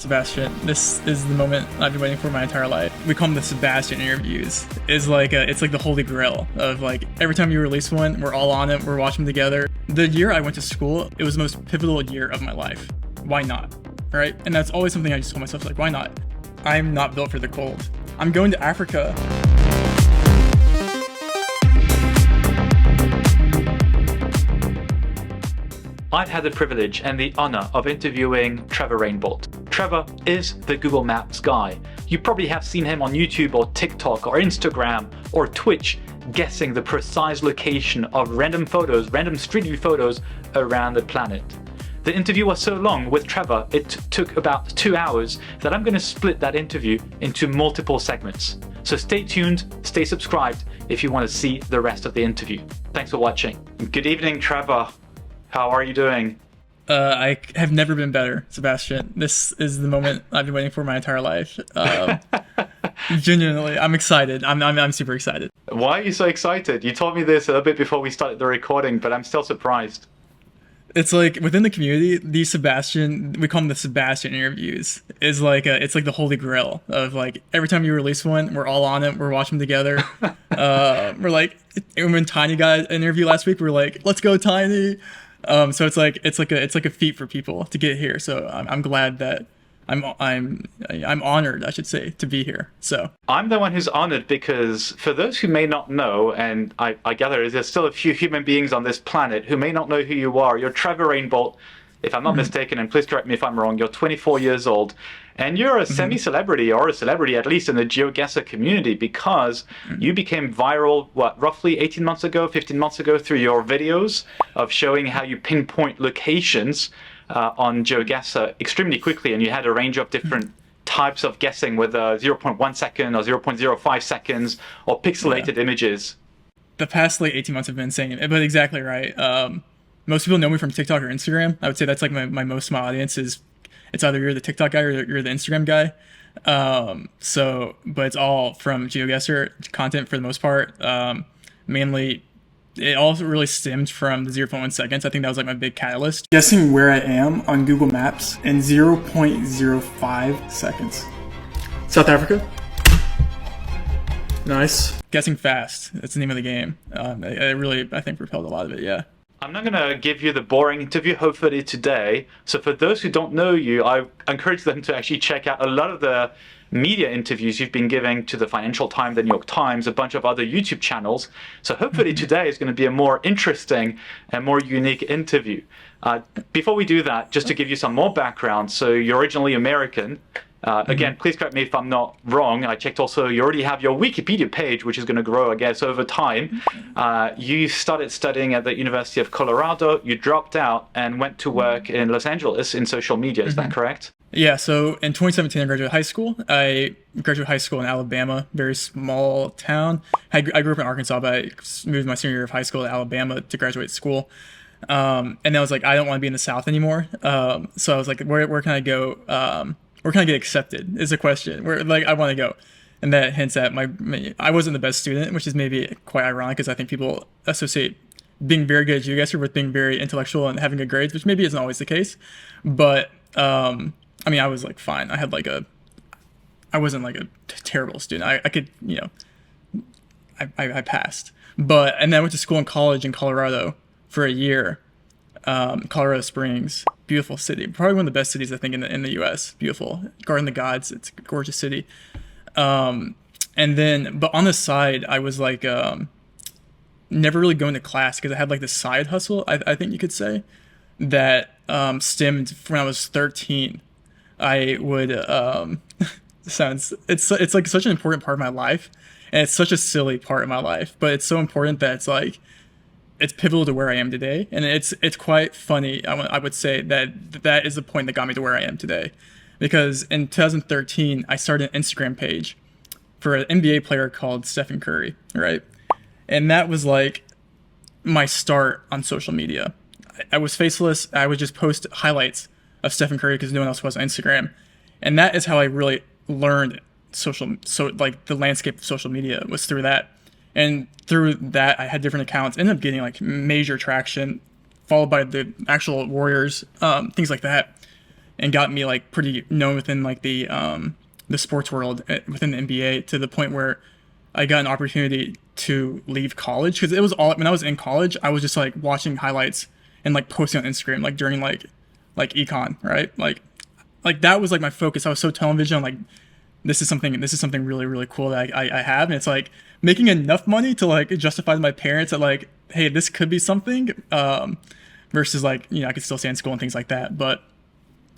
Sebastian, this is the moment I've been waiting for my entire life. We call them the Sebastian interviews. It's like the holy grail of like every time you release one, we're all on it, we're watching together. The year I went to school, it was the most pivotal year of my life. Why not? Right? And that's always something I just told myself, like, why not? I'm not built for the cold. I'm going to Africa. I've had the privilege and the honor of interviewing Trevor Rainbolt. Trevor is the Google Maps guy. You probably have seen him on YouTube or TikTok or Instagram or Twitch guessing the precise location of random photos, random street view photos around the planet. The interview was so long with Trevor, it took about 2 hours, that I'm going to split that interview into multiple segments. So stay tuned, stay subscribed if you want to see the rest of the interview. Thanks for watching. Good evening, Trevor. How are you doing? I have never been better, Sebastian. This is the moment I've been waiting for my entire life. Genuinely, I'm excited. I'm super excited. Why are you so excited? You told me this a little bit before we started the recording, but I'm still surprised. It's like within the community, we call them the Sebastian interviews. It's like the holy grail of like every time you release one, we're all on it, we're watching together. We're like, when Tiny got an interview last week, we're like, let's go Tiny. So it's like a feat for people to get here. So I'm glad that I'm honored, I should say, to be here. So I'm the one who's honored because for those who may not know, and I gather there's still a few human beings on this planet who may not know who you are. You're Trevor Rainbolt, if I'm not mistaken, and please correct me if I'm wrong. You're 24 years old, and you're a semi-celebrity, or a celebrity at least in the GeoGuessr community, because you became viral, roughly 18 months ago, 15 months ago, through your videos of showing how you pinpoint locations on GeoGuessr extremely quickly, and you had a range of different types of guessing with 0.1 second or 0.05 seconds or pixelated images. The past like 18 months have been insane, but exactly right. Most people know me from TikTok or Instagram. I would say that's like my most of my audience is, it's either you're the TikTok guy or you're the Instagram guy. But it's all from GeoGuessr content for the most part. Mainly, it also really stemmed from the 0.1 seconds. I think that was like my big catalyst. Guessing where I am on Google Maps in 0.05 seconds. South Africa. Nice. Guessing fast. That's the name of the game. It really, I think, propelled a lot of it, yeah. I'm not going to give you the boring interview, hopefully, today. So for those who don't know you, I encourage them to actually check out a lot of the media interviews you've been giving to the Financial Times, the New York Times, a bunch of other YouTube channels. So hopefully today is going to be a more interesting and more unique interview. Before we do that, just to give you some more background, so you're originally American. Again, please correct me if I'm not wrong. I checked also, you already have your Wikipedia page, which is going to grow, I guess, over time. You started studying at the University of Colorado. You dropped out and went to work in Los Angeles in social media. Is that correct? Yeah, so in 2017, I graduated high school. I graduated high school in Alabama, very small town. I grew up in Arkansas, but I moved my senior year of high school to Alabama to graduate school. And then I was like, I don't want to be in the South anymore. So I was like, where can I go? Where can I get accepted is the question. Where like I want to go. And that hints at I wasn't the best student, which is maybe quite ironic because I think people associate being very good at GeoGuessr with being very intellectual and having good grades, which maybe isn't always the case. But I mean, I was like fine. I wasn't like a terrible student. I could, I passed. But and then I went to school and college in Colorado for a year. Colorado Springs, beautiful city, probably one of the best cities I think in the U.S. Beautiful, Garden of the Gods, it's a gorgeous city. And then, but on the side, I was like never really going to class because I had like this side hustle, I think you could say, that stemmed from when I was 13. I would it's like such an important part of my life, and it's such a silly part of my life, but it's so important that it's like it's pivotal to where I am today. And it's quite funny. I would say that is the point that got me to where I am today, because in 2013 I started an Instagram page for an NBA player called Stephen Curry, right? And that was like my start on social media. I was faceless. I would just post highlights of Stephen Curry because no one else was on Instagram. And that is how I really learned the landscape of social media was through that. And through that, I had different accounts, ended up getting like major traction, followed by the actual Warriors, things like that. and got me like pretty known within like the sports world within the NBA to the point where I got an opportunity to leave college because it was all when I was in college I was just like watching highlights and like posting on Instagram like during like econ, right? Like that was like my focus. I was so tunnel vision on like this is something really really cool that I have, and it's like making enough money to like justify to my parents that like, hey, this could be something, versus like, you know, I could still stay in school and things like that. But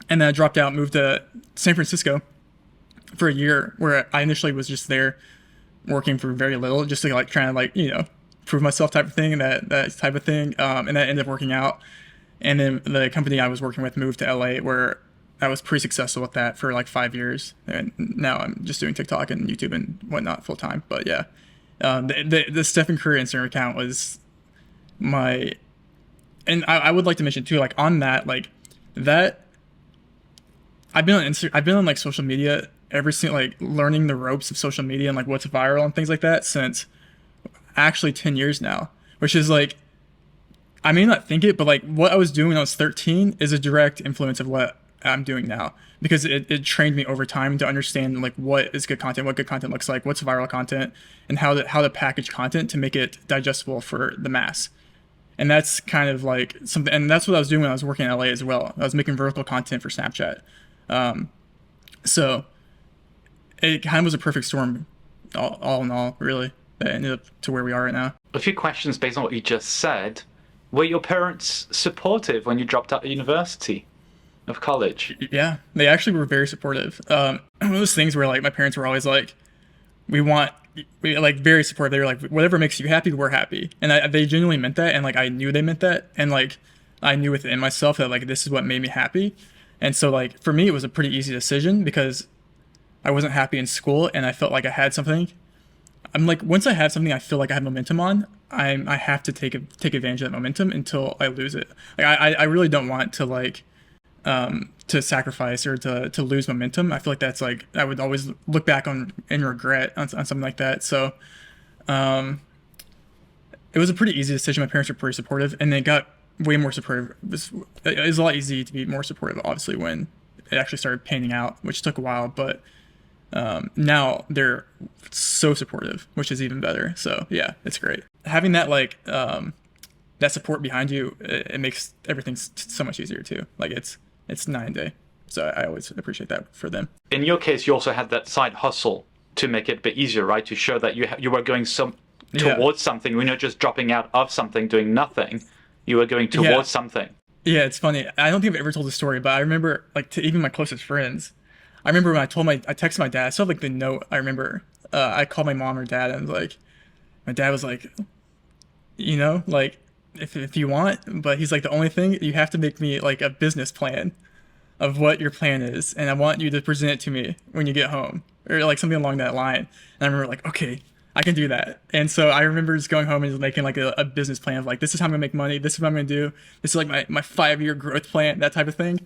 and then I dropped out, moved to San Francisco for a year, where I initially was just there working for very little, just to like trying to like, you know, prove myself type of thing, and that type of thing, and that ended up working out. And then the company I was working with moved to LA, where I was pretty successful with that for like 5 years, and now I'm just doing TikTok and YouTube and whatnot full time. But yeah, the Stephen Curry Instagram account was my, and I would like to mention too, like on that, like that, I've been on like social media ever since, like learning the ropes of social media and like what's viral and things like that since actually 10 years now, which is like, I may not think it, but like what I was doing when I was 13 is a direct influence of what I'm doing now, because it trained me over time to understand like what is good content, what good content looks like, what's viral content, and how to package content to make it digestible for the mass. And that's kind of like something, and that's what I was doing when I was working in LA as well. I was making vertical content for Snapchat. So it kind of was a perfect storm, all in all, really, that ended up to where we are right now. A few questions based on what you just said. Were your parents supportive when you dropped out of university, of college? Yeah, they actually were very supportive. One of those things where like my parents were always like, we like very supportive. They were like, whatever makes you happy, we're happy. And they genuinely meant that. And like, I knew they meant that. And like, I knew within myself that like, this is what made me happy. And so like, for me, it was a pretty easy decision because I wasn't happy in school and I felt like I had something. I'm like, once I have something I feel like I have momentum on, I have to take advantage of that momentum until I lose it. Like I really don't want to like to sacrifice or to lose momentum. I feel like that's like, I would always look back on and regret on something like that. So it was a pretty easy decision. My parents were pretty supportive, and they got way more supportive. It was a lot easier to be more supportive, obviously, when it actually started panning out, which took a while, but now they're so supportive, which is even better. So yeah, it's great. Having that like that support behind you, it makes everything so much easier too. Like it's night and day. So I always appreciate that for them. In your case, you also had that side hustle to make it a bit easier, right? To show that you were going towards something. You're not just dropping out of something, doing nothing. You were going towards something. Yeah, it's funny. I don't think I've ever told this story, but I remember like to even my closest friends. I remember when I texted my dad. I still have like the note. I remember I called my mom or dad, and like my dad was like, you know, like if you want, but he's like, the only thing, you have to make me like a business plan of what your plan is, and I want you to present it to me when you get home, or like something along that line. And I remember like, okay, I can do that. And so I remember just going home and just making like a business plan of like, this is how I'm gonna make money, this is what I'm gonna do, this is like my 5-year growth plan, that type of thing.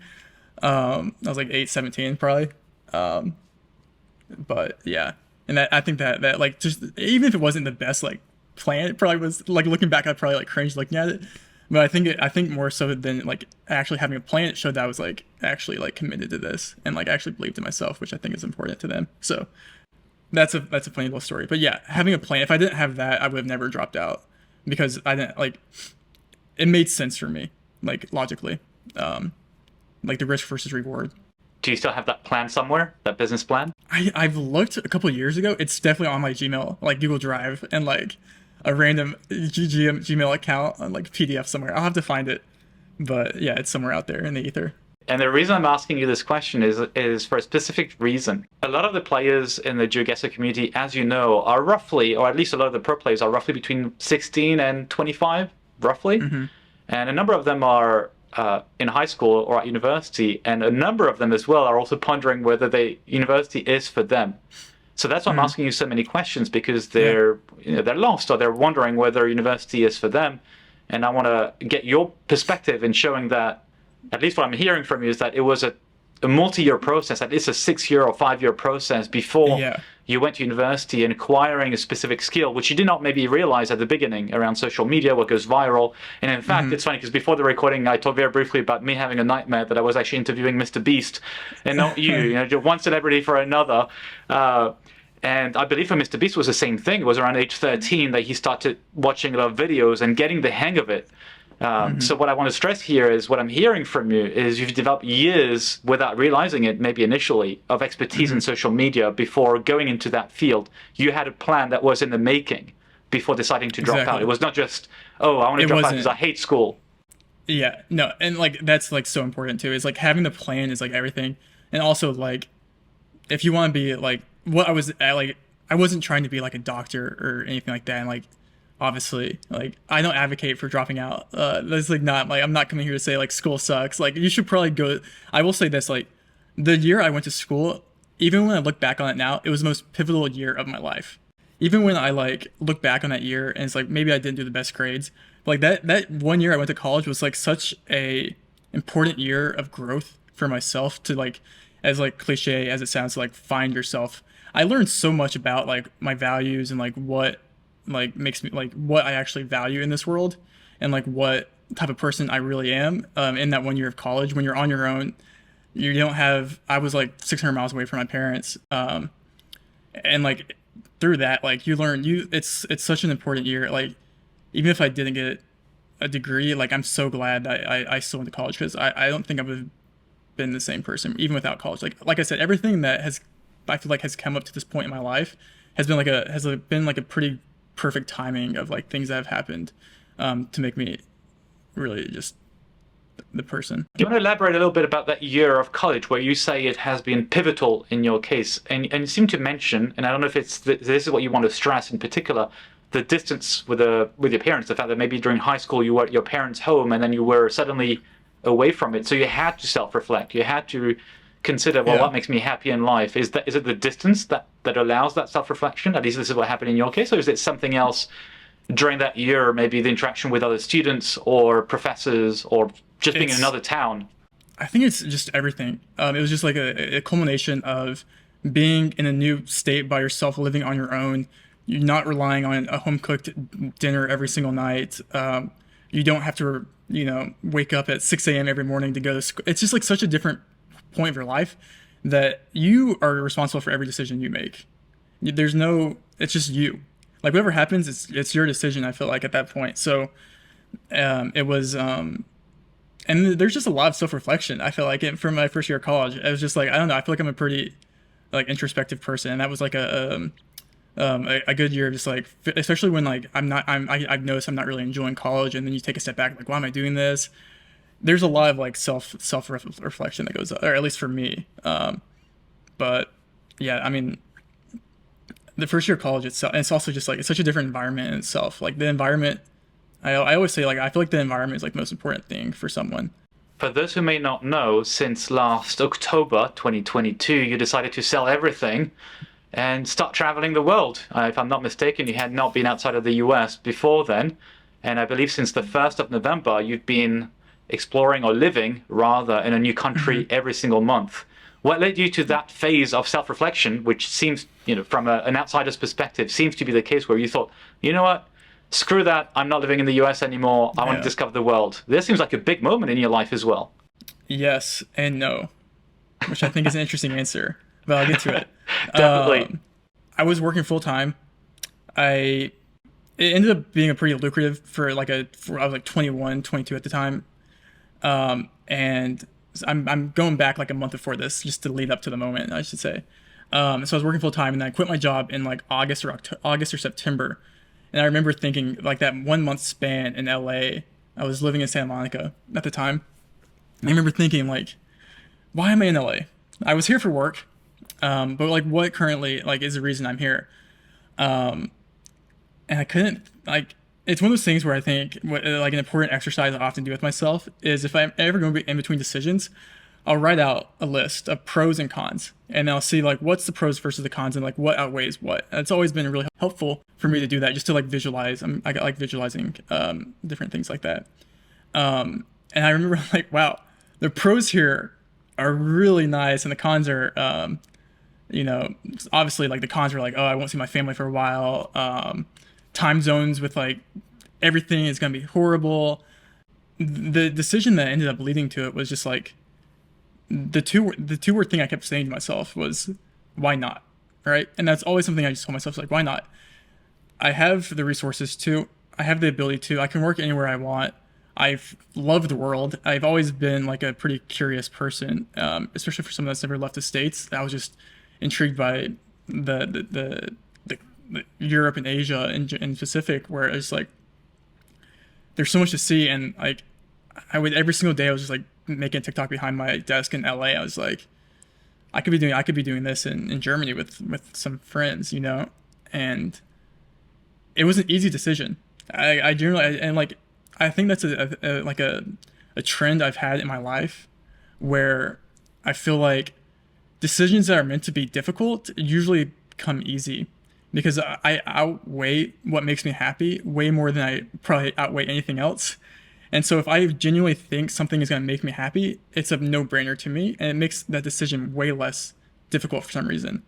I was like 17 probably. But yeah, and I think that like, just even if it wasn't the best like plan, it probably was, like looking back, I probably like cringed looking at it. But I think more so than like actually having a plan, it showed that I was like actually like committed to this and like actually believed in myself, which I think is important to them. So that's a funny little story. But yeah, having a plan, if I didn't have that, I would have never dropped out, because I didn't like, it made sense for me, like logically, like the risk versus reward. Do you still have that plan somewhere, that business plan? I've looked a couple of years ago. It's definitely on my Gmail, like Google Drive, and like a random Gmail account on like PDF somewhere. I'll have to find it, but yeah, it's somewhere out there in the ether. And the reason I'm asking you this question is for a specific reason. A lot of the players in the GeoGuessr community, as you know, are roughly, or at least a lot of the pro players are roughly between 16 and 25, roughly. Mm-hmm. And a number of them are in high school or at university, and a number of them as well are also pondering whether university is for them. So that's why I'm asking you so many questions, because they're lost, or they're wondering whether university is for them. And I want to get your perspective in showing that, at least what I'm hearing from you, is that it was a a multi-year process, at least a 6-year or 5-year process before Yeah. you went to university and acquiring a specific skill, which you did not maybe realize at the beginning around social media, what goes viral. And in fact, it's funny because before the recording, I talked very briefly about me having a nightmare that I was actually interviewing Mr. Beast and not you, just one celebrity for another. And I believe for Mr. Beast was the same thing. It was around age 13 that he started watching a lot of videos and getting the hang of it. So what I want to stress here is what I'm hearing from you is you've developed years without realizing it, maybe initially, of expertise in social media before going into that field. You had a plan that was in the making before deciding to drop out. It was not just, oh, I want to drop out because I hate school. Yeah, no, and like that's like so important too. Is like having the plan is like everything, and also like if you want to be like what I was like, I wasn't trying to be like a doctor or anything like that, and like. Obviously, like I don't advocate for dropping out. That's like not like I'm not coming here to say like school sucks. Like you should probably go. I will say this: like the year I went to school, even when I look back on it now, it was the most pivotal year of my life. Even when I like look back on that year and it's like maybe I didn't do the best grades, but, like that one year I went to college was like such a important year of growth for myself to like, as like cliche as it sounds, to like find yourself. I learned so much about like my values and like what like makes me like what I actually value in this world and like what type of person I really am in that one year of college. When you're on your own, you don't have, I was like 600 miles away from my parents, and like through that like you learn it's such an important year. Like even if I didn't get a degree, like I'm so glad that I still went to college because I don't think I would have been the same person even without college. Like I said, everything that has I feel like has come up to this point in my life has been like a pretty perfect timing of like things that have happened to make me really just the person. Do you want to elaborate a little bit about that year of college where you say it has been pivotal in your case? And you seem to mention, and I don't know if this is what you want to stress in particular, the distance with your parents, the fact that maybe during high school you were at your parents' home and then you were suddenly away from it. So you had to self-reflect. You had to consider, well, what makes me happy in life? Is it the distance that allows that self-reflection? At least this is what happened in your case, or is it something else during that year, maybe the interaction with other students or professors or just being in another town? I think it's just everything. It was just like a culmination of being in a new state by yourself, living on your own. You're not relying on a home-cooked dinner every single night. You don't have to, wake up at 6 a.m. every morning to go to school. It's just like such a different point of your life that you are responsible for every decision you make. It's just you. Like whatever happens, it's your decision. I feel like at that point. So it was, and there's just a lot of self-reflection. I feel like from my first year of college, I was just like, I don't know. I feel like I'm a pretty like introspective person, and that was like a good year of just like, especially when like I've noticed I'm not really enjoying college, and then you take a step back, like, why am I doing this? There's a lot of like self reflection that goes, or at least for me. But yeah, I mean, the first year of college itself, and it's also just like it's such a different environment in itself. Like the environment, I always say like I feel like the environment is like the most important thing for someone. For those who may not know, since last October 2022, you decided to sell everything and start traveling the world. If I'm not mistaken, you had not been outside of the US before then, and I believe since the 1st of November, you've been exploring or living rather in a new country every single month. What led you to that phase of self-reflection, which seems, from an outsider's perspective, seems to be the case where you thought, you know what, screw that, I'm not living in the US anymore, I want to discover the world. This seems like a big moment in your life as well. Yes and no, which I think is an interesting answer, but I'll get to it. Definitely. I was working full-time. It ended up being a pretty lucrative I was like 21, 22 at the time. And I'm going back like a month before this just to lead up to the moment, I should say. So I was working full time, and then I quit my job in like August or September. And I remember thinking like that 1 month span in LA, I was living in Santa Monica at the time. And I remember thinking like, why am I in LA? I was here for work. But like what currently like is the reason I'm here? And I couldn't like, it's one of those things where I think like an important exercise I often do with myself is if I'm ever going to be in between decisions, I'll write out a list of pros and cons, and I'll see like what's the pros versus the cons and like what outweighs what. And it's always been really helpful for me to do that, just to like visualize. I got like visualizing different things like that. And I remember like, wow, the pros here are really nice, and the cons are, you know, obviously like the cons are like, oh, I won't see my family for a while. Time zones with like everything is gonna be horrible. The decision that ended up leading to it was just like the two word thing I kept saying to myself was, why not? Right? And that's always something I just told myself, like, why not? I have the resources to, I have the ability to, I can work anywhere I want. I've loved the world. I've always been like a pretty curious person, especially for someone that's never left the States. I was just intrigued by the Europe and Asia in Pacific, where it's like there's so much to see, and like I would every single day I was just like making a TikTok behind my desk in LA. I was like, I could be doing this in Germany with some friends, you know, and it was an easy decision. I generally and like I think that's a trend I've had in my life where I feel like decisions that are meant to be difficult usually come easy because I outweigh what makes me happy way more than I probably outweigh anything else. And so if I genuinely think something is going to make me happy, it's a no-brainer to me, and it makes that decision way less difficult for some reason.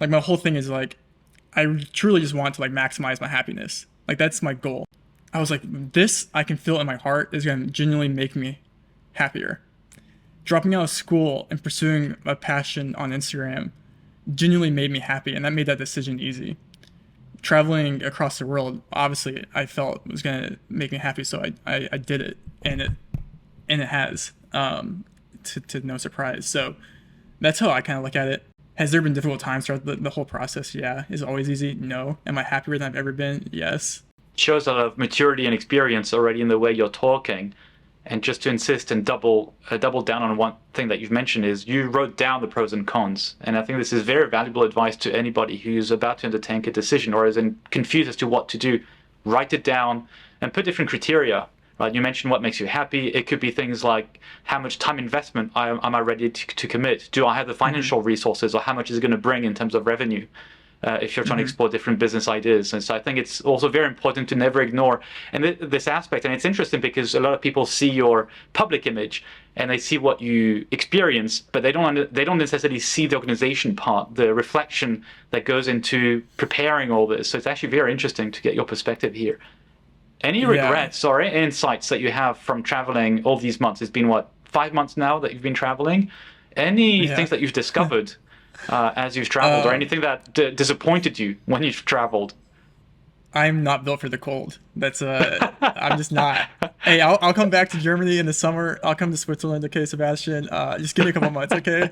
Like my whole thing is like I truly just want to like maximize my happiness. Like that's my goal. I was like, this I can feel in my heart is going to genuinely make me happier. Dropping out of school and pursuing a passion on Instagram genuinely made me happy, and that made that decision easy. Traveling across the world, obviously, I felt was gonna make me happy, so I did it, and it has, to no surprise. So that's how I kind of look at it. Has there been difficult times throughout the whole process? Yeah. Is it always easy? No. Am I happier than I've ever been? Yes. Shows a lot of maturity and experience already in the way you're talking. And just to insist and double down on one thing that you've mentioned is you wrote down the pros and cons. And I think this is very valuable advice to anybody who's about to undertake a decision or is confused as to what to do. Write it down and put different criteria. Right? You mentioned what makes you happy. It could be things like how much time investment am I ready to commit? Do I have the financial resources, or how much is it going to bring in terms of revenue? If you're trying to explore different business ideas. And so I think it's also very important to never ignore this aspect. And it's interesting because a lot of people see your public image and they see what you experience, but they don't necessarily see the organization part, the reflection that goes into preparing all this. So it's actually very interesting to get your perspective here. Any regrets or insights that you have from traveling all these months? It's been, what, 5 months now that you've been traveling? Any things that you've discovered as you've traveled, or anything that disappointed you when you've traveled? I'm not built for the cold. That's I'm just not. Hey, I'll come back to Germany in the summer. I'll come to Switzerland. Okay, Sebastian. Just give me a couple months, okay?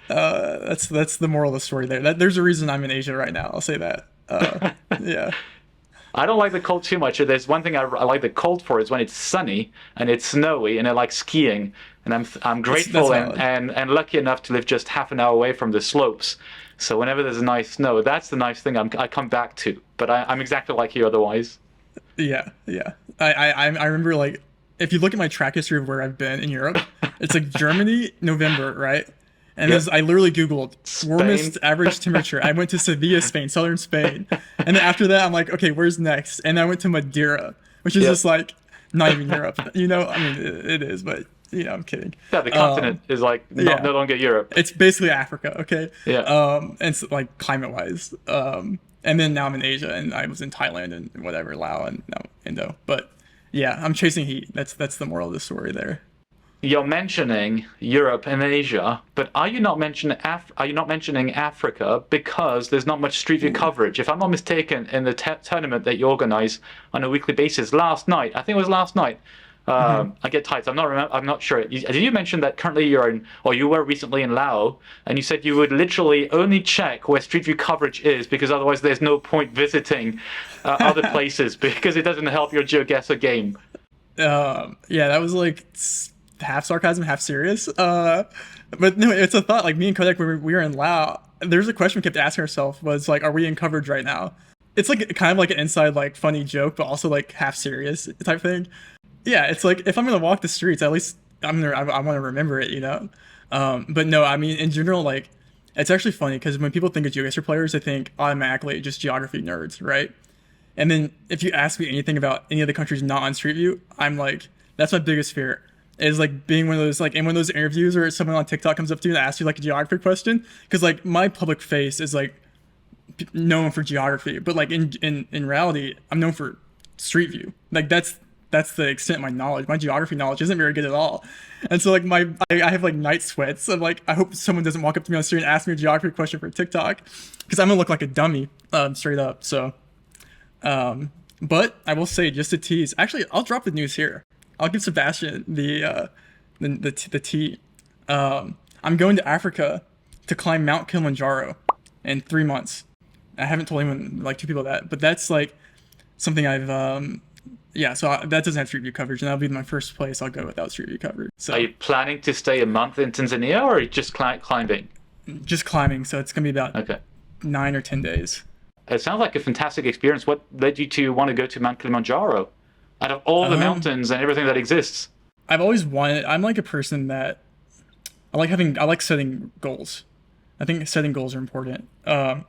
That's the moral of the story there. There's a reason I'm in Asia right now. I'll say that. Yeah. I don't like the cold too much. There's one thing I like the cold for is when it's sunny and it's snowy and I like skiing. And I'm grateful and lucky enough to live just half an hour away from the slopes. So whenever there's a nice snow, that's the nice thing I come back to. But I'm exactly like you otherwise. Yeah. I remember, like, if you look at my track history of where I've been in Europe, it's like Germany, November, right? And I literally Googled warmest average temperature. I went to Sevilla, Spain, southern Spain. And then after that, I'm like, okay, where's next? And I went to Madeira, which is just like not even Europe. You know, I mean, it is, but, you know, I'm kidding. Yeah, the continent is like no longer Europe. It's basically Africa, okay? Yeah. And it's like climate-wise. And then now I'm in Asia, and I was in Thailand and whatever, Laos, and now Indo. But yeah, I'm chasing heat. That's the moral of the story there. You're mentioning Europe and Asia, but are you not mentioning Africa because there's not much Street View coverage? If I'm not mistaken, in the tournament that you organize on a weekly basis, last night, I think it was last night. I get tight. So I'm not sure. Did you mention that currently you were recently in Laos, and you said you would literally only check where Street View coverage is because otherwise there's no point visiting other places because it doesn't help your GeoGuessr game. Yeah, that was like half sarcasm, half serious. But no, it's a thought. Like me and Kodiak, when we were in Laos, there's a question we kept asking ourselves was like, are we in coverage right now? It's like kind of like an inside like funny joke, but also like half serious type thing. Yeah, it's like if I'm gonna walk the streets, at least I want to remember it, you know. But no, I mean in general, like it's actually funny because when people think of GeoGuessr players, they think automatically just geography nerds, right? And then if you ask me anything about any of the countries not on Street View, I'm like, that's my biggest fear. is like being one of those, like in one of those interviews where someone on TikTok comes up to you and asks you like a geography question, because like my public face is like known for geography, but like in reality, I'm known for street view. Like that's the extent of my knowledge. My geography knowledge isn't very good at all. And so like I have like night sweats. I'm like, I hope someone doesn't walk up to me on the street and ask me a geography question for TikTok, because I'm gonna look like a dummy, straight up. So, but I will say, just to tease, actually, I'll drop the news here. I'll give Sebastian the tea. I'm going to Africa to climb Mount Kilimanjaro in 3 months. I haven't told anyone, like 2 people, that, but that's like something I've yeah. So that doesn't have Street View coverage, and that'll be my first place I'll go without Street View coverage. So Are you planning to stay a month in Tanzania, or are you just climbing? just climbing, so it's gonna be about Okay. 9 or 10 days. It sounds like a fantastic experience. What led you to want to go to Mount Kilimanjaro? Out of all the mountains and everything that exists. I've always wanted. I'm like a person that I like setting goals. I think setting goals are important. And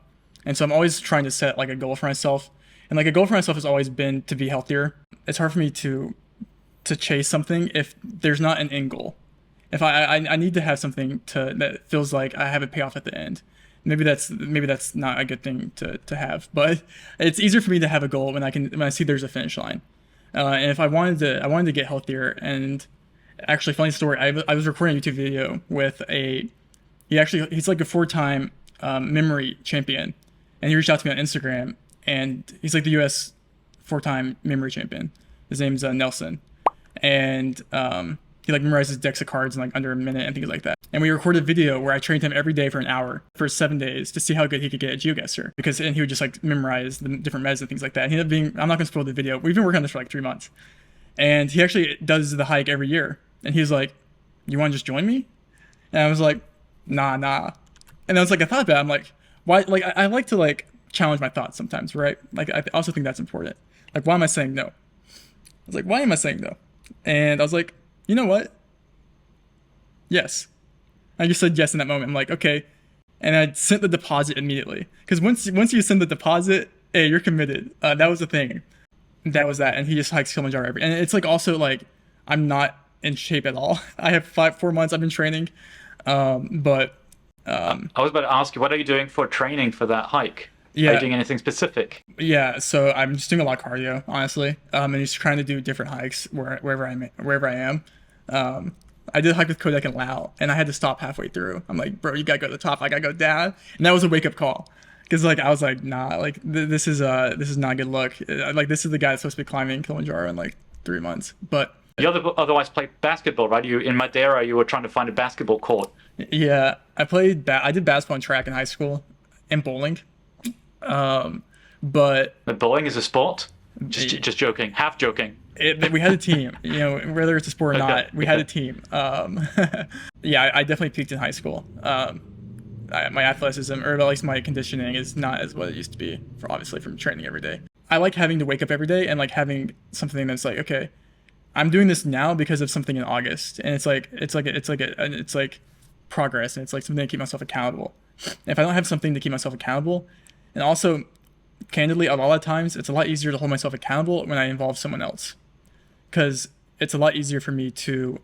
so I'm always trying to set like a goal for myself. And like a goal for myself has always been to be healthier. It's hard for me to chase something if there's not an end goal. If I need to have something that feels like I have a payoff at the end. Maybe that's not a good thing to have, but it's easier for me to have a goal when I see there's a finish line. And if I wanted to get healthier, and actually, funny story, I was recording a YouTube video with he's like a 4-time memory champion, and he reached out to me on Instagram, and he's like the U.S. 4-time memory champion. His name's Nelson, and he like memorizes decks of cards in like under a minute and things like that. And we recorded a video where I trained him every day for an hour for 7 days to see how good he could get at GeoGuessr, and he would just like memorize the different metas and things like that. And he ended up being, I'm not gonna spoil the video. We've been working on this for like 3 months, and he actually does the hike every year. And he's like, "You want to just join me?" And I was like, "Nah." And I was like, I thought about it. I'm like, why? Like I like to like challenge my thoughts sometimes, right? Like I also think that's important. Like, why am I saying no? I was like, why am I saying no? And I was like, you know what? Yes. I just said yes in that moment. I'm like, okay. And I sent the deposit immediately. Because once you send the deposit, hey, you're committed. That was the thing. That was that. And he just hikes Kilimanjaro and it's like also like I'm not in shape at all. I have 4 months I've been training. But I was about to ask you, what are you doing for training for that hike? Yeah. Are you doing anything specific? Yeah, so I'm just doing a lot of cardio, honestly. And just trying to do different hikes wherever I am. I did a hike with Kodiak and Lao, and I had to stop halfway through. I'm like, bro, you gotta go to the top. I gotta go down. And that was a wake up call, because like I was like, nah, like this is not a good look. Like this is the guy that's supposed to be climbing Kilimanjaro in like 3 months. But You otherwise played basketball, right? You in Madeira, you were trying to find a basketball court. yeah, I did basketball and track in high school, and bowling. But Bowling is a sport. Just joking, half joking. We had a team, whether it's a sport or not, we had a team. Yeah, I definitely peaked in high school. My athleticism, or at least my conditioning, is not as what it used to be, obviously from training every day. I like having to wake up every day and like having something that's like, okay, I'm doing this now because of something in August, and it's like progress, and it's like something to keep myself accountable. If I don't have something to keep myself accountable, and also, candidly, a lot of times it's a lot easier to hold myself accountable when I involve someone else, because it's a lot easier for me to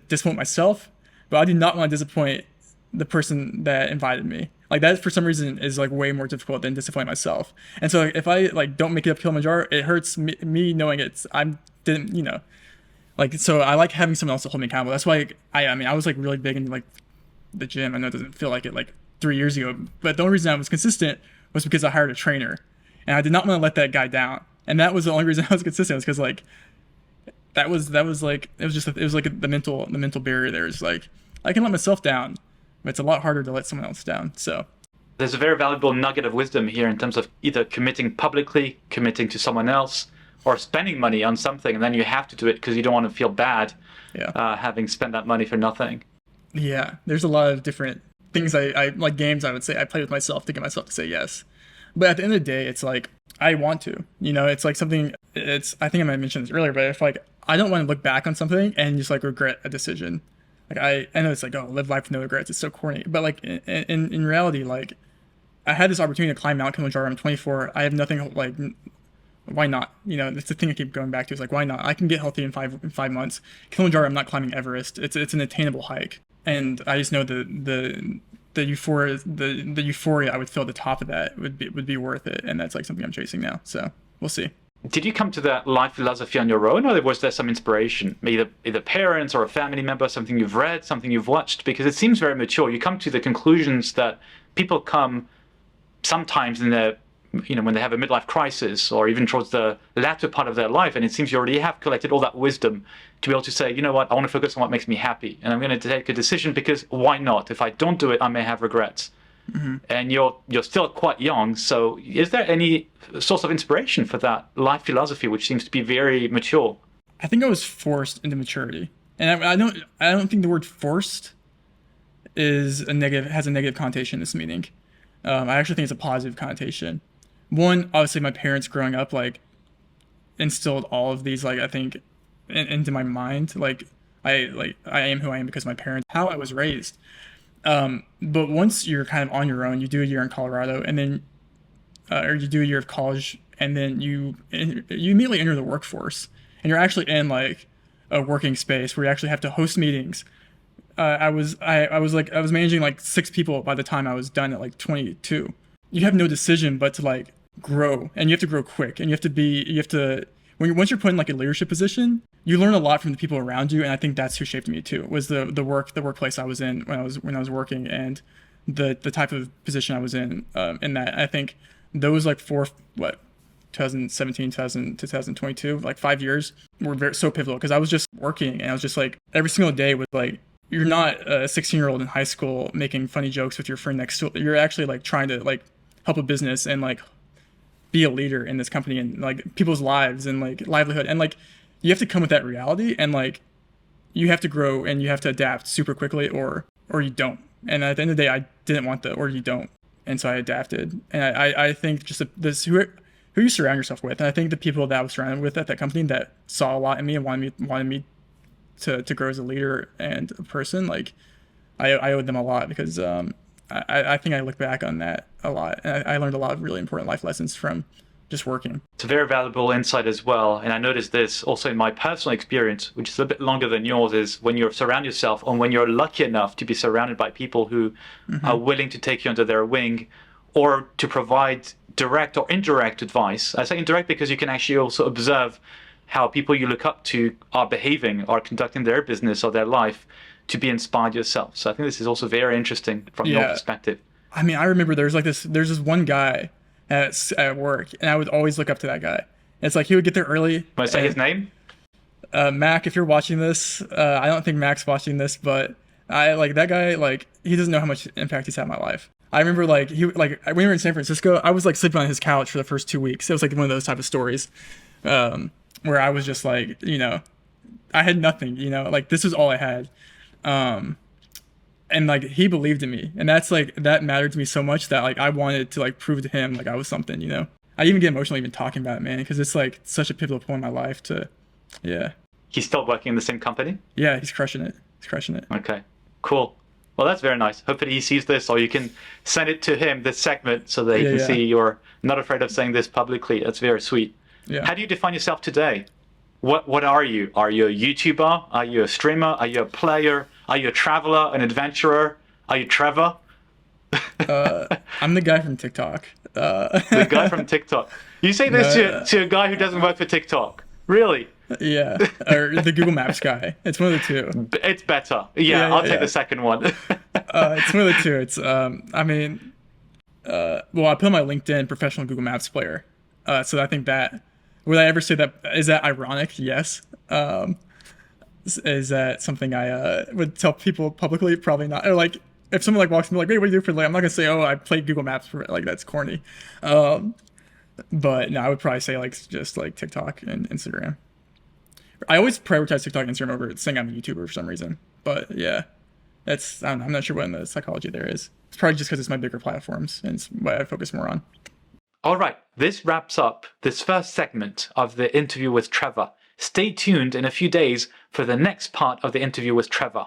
disappoint myself, but I do not want to disappoint the person that invited me. Like that, for some reason, is like way more difficult than disappointing myself. And so if I like don't make it up Kilimanjaro, it hurts me knowing so I like having someone else to hold me accountable. That's why I was like really big into like the gym. I know it doesn't feel like it like 3 years ago, but the only reason I was consistent was because I hired a trainer, and I did not want to let that guy down. And that was the only reason I was consistent, was because like that was like it was like the mental barrier there. Is like I can let myself down, but it's a lot harder to let someone else down. So There's a very valuable nugget of wisdom here in terms of either committing publicly, committing to someone else, or spending money on something, and then you have to do it because you don't want to feel bad having spent that money for nothing. Yeah, there's a lot of different things I like games, I would say I play with myself to get myself to say yes. But at the end of the day, it's like I want to. It's like something, I think I might have mentioned this earlier, but if like I don't want to look back on something and just like regret a decision. Like I know it's like, oh, live life with no regrets. It's so corny. But like in reality, like I had this opportunity to climb Mount Kilimanjaro. I'm 24. I have nothing like why not? You know, it's the thing I keep going back to. Is like, why not? I can get healthy in 5 months. Kilimanjaro, I'm not climbing Everest. It's an attainable hike, and I just know the euphoria I would feel at the top of that would be worth it, and that's like something I'm chasing now. So we'll see. Did you come to that life philosophy on your own, or was there some inspiration, either parents or a family member, something you've read, something you've watched? Because it seems very mature. You come to the conclusions that people come sometimes in their, when they have a midlife crisis, or even towards the latter part of their life, and it seems you already have collected all that wisdom to be able to say, you know what, I want to focus on what makes me happy, and I'm going to take a decision because why not? If I don't do it, I may have regrets. Mm-hmm. And you're still quite young, so is there any source of inspiration for that life philosophy, which seems to be very mature? I think I was forced into maturity, and I don't think the word forced has a negative connotation in this meaning. I actually think it's a positive connotation. One, obviously, my parents growing up like instilled all of these I think into my mind. I am who I am because of my parents, how I was raised. But once you're kind of on your own, you do a year in Colorado, and then, or you do a year of college, and then you immediately enter the workforce, and you're actually in a working space where you actually have to host meetings. I was managing 6 people by the time I was done at 22. You have no decision but to grow, and you have to grow quick, and once you're put in a leadership position, you learn a lot from the people around you, and I think that's who shaped me too. Was the workplace I was in when I was working, and the type of position I was in that. I think those 2017 2022 5 years were so pivotal, because I was just working, and I was just every single day was you're not a 16-year-old in high school making funny jokes with your friend next to. You're actually trying to help a business and be a leader in this company and people's lives and livelihood, and you have to come with that reality, and you have to grow and you have to adapt super quickly, or you don't. And at the end of the day, I didn't want the or you don't, and so I adapted. And I think just who you surround yourself with, and I think the people that I was surrounded with at that company that saw a lot in me and wanted me to grow as a leader and a person, I owed them a lot, because I think I look back on that a lot, and I learned a lot of really important life lessons from just working. It's a very valuable insight as well, and I noticed this also in my personal experience, which is a bit longer than yours, is when you surround yourself, or when you're lucky enough to be surrounded by people who are willing to take you under their wing, or to provide direct or indirect advice. I say indirect because you can actually also observe how people you look up to are behaving, or conducting their business or their life, to be inspired yourself. So I think this is also very interesting from your perspective. I mean, I remember there's this one guy at work, and I would always look up to that guy. It's he would get there early. Can I say his name? Mac, if you're watching this, I don't think Mac's watching this, but I that guy, he doesn't know how much impact he's had in my life. I remember when we were in San Francisco, I was sleeping on his couch for the first 2 weeks. It was one of those type of stories, where I was just I had nothing, this was all I had. And he believed in me, and that's that mattered to me so much that I wanted to prove to him I was something. I even get emotional even talking about it, man, because it's such a pivotal point in my life to. He's still working in the same company? Yeah, he's crushing it. Okay, cool. Well, that's very nice. Hopefully he sees this, or you can send it to him, this segment, so that he can see you're not afraid of saying this publicly. That's very sweet. Yeah. How do you define yourself today? What are you? Are you a YouTuber? Are you a streamer? Are you a player? Are you a traveler, an adventurer? Are you Trevor? I'm the guy from TikTok. The guy from TikTok. You say this to a guy who doesn't work for TikTok. Really? Yeah. Or the Google Maps guy. It's one of the two. It's better. Yeah, I'll take the second one. It's one of the two. It's well, I put on my LinkedIn professional Google Maps player. So I think that, would I ever say that, is that ironic? Yes. Is that something I would tell people publicly? Probably not. Or if someone walks in, hey, what do you do for I'm not gonna say, oh, I play Google Maps for that's corny. But no, I would probably say just TikTok and Instagram. I always prioritize TikTok and Instagram over saying I'm a YouTuber for some reason. But yeah, that's, I don't know, I'm not sure what the psychology there is. It's probably just because it's my bigger platforms and it's what I focus more on. All right, this wraps up this first segment of the interview with Trevor. Stay tuned in a few days for the next part of the interview with Trevor.